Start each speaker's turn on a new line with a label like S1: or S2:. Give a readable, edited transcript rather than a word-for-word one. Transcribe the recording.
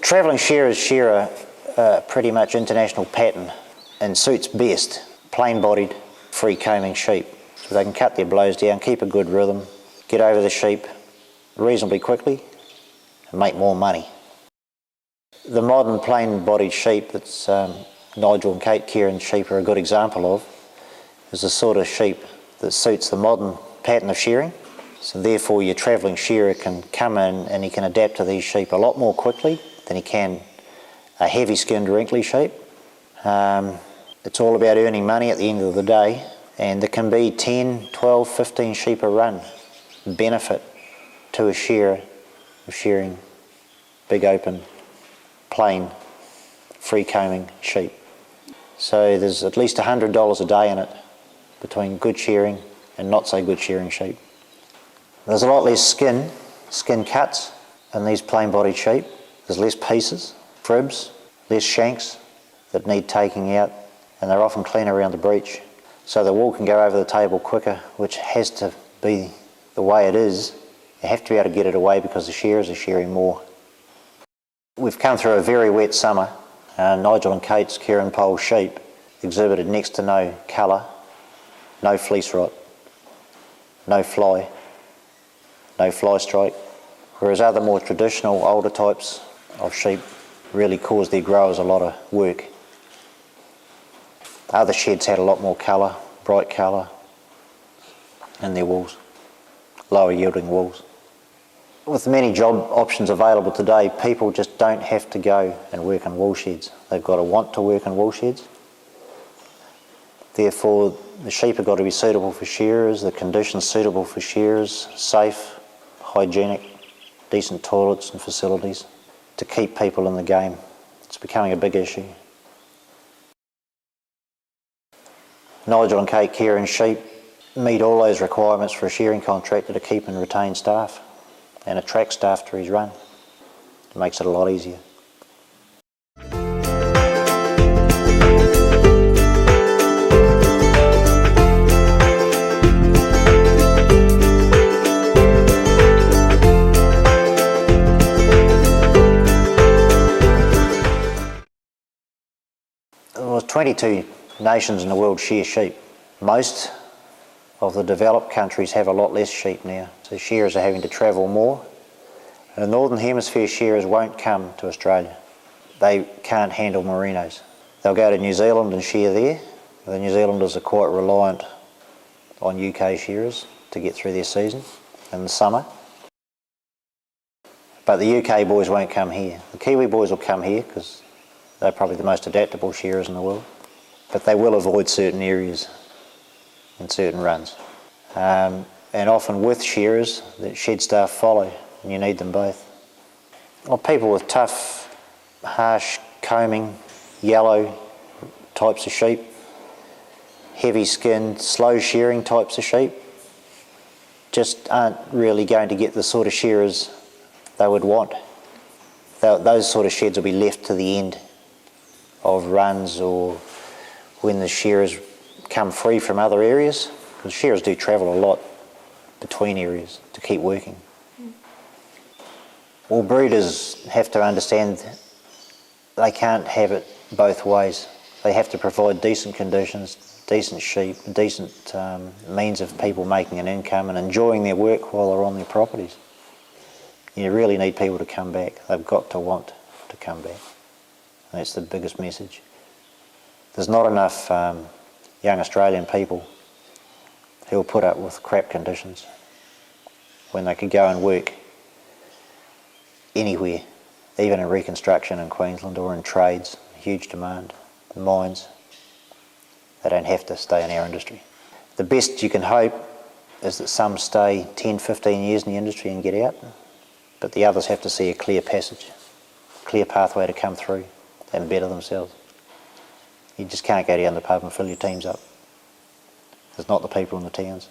S1: travelling shearers shear a pretty much international pattern and suits best plain-bodied, free combing sheep. So they can cut their blows down, keep a good rhythm, get over the sheep reasonably quickly and make more money. The modern plain-bodied sheep that's Nigel and Kate Kerin sheep are a good example of is the sort of sheep that suits the modern pattern of shearing. So therefore your travelling shearer can come in and he can adapt to these sheep a lot more quickly than he can a heavy-skinned wrinkly sheep. It's all about earning money at the end of the day, and there can be 10, 12, 15 sheep a run benefit to a shearer of shearing big open, plain, free combing sheep. So there's at least $100 a day in it between good shearing and not so good shearing sheep. There's a lot less skin cuts in these plain-bodied sheep. There's less pieces, ribs, less shanks that need taking out, and they're often clean around the breech. So the wool can go over the table quicker, which has to be the way it is. You have to be able to get it away because the shearers are shearing more. We've come through a very wet summer. Nigel and Kate's Kerin Poll sheep exhibited next to no colour, no fleece rot, no fly strike, whereas other more traditional older types of sheep really caused their growers a lot of work. Other sheds had a lot more colour, bright colour in their wools, lower yielding wools. With many job options available today, people just don't have to go and work in wool sheds. They've got to want to work in wool sheds. Therefore, the sheep have got to be suitable for shearers, the conditions suitable for shearers, safe, hygienic, decent toilets and facilities to keep people in the game. It's becoming a big issue. Nigel and Kate Kerin sheep meet all those requirements for a shearing contractor to keep and retain staff and attract staff to his run. It makes it a lot easier. Well, 22 nations in the world shear sheep. Most of the developed countries have a lot less sheep now, so shearers are having to travel more. And the Northern Hemisphere shearers won't come to Australia. They can't handle Merinos. They'll go to New Zealand and shear there. The New Zealanders are quite reliant on UK shearers to get through their season in the summer. But the UK boys won't come here. The Kiwi boys will come here because they're probably the most adaptable shearers in the world. But they will avoid certain areas and certain runs. And often with shearers, the shed staff follow, and you need them both. Well, people with tough, harsh combing, yellow types of sheep, heavy skinned, slow shearing types of sheep, just aren't really going to get the sort of shearers they would want. Those sort of sheds will be left to the end of runs or when the shearers come free from other areas, because shearers do travel a lot between areas to keep working. Well, breeders have to understand they can't have it both ways. They have to provide decent conditions, decent sheep, decent means of people making an income and enjoying their work while they're on their properties. You really need people to come back. They've got to want to come back. And that's the biggest message. There's not enough young Australian people who will put up with crap conditions when they could go and work anywhere, even in reconstruction in Queensland or in trades, huge demand, mines. They don't have to stay in our industry. The best you can hope is that some stay 10, 15 years in the industry and get out, but the others have to see a clear passage, clear pathway to come through and better themselves. You just can't go down the pub and fill your teams up. There's not the people in the towns.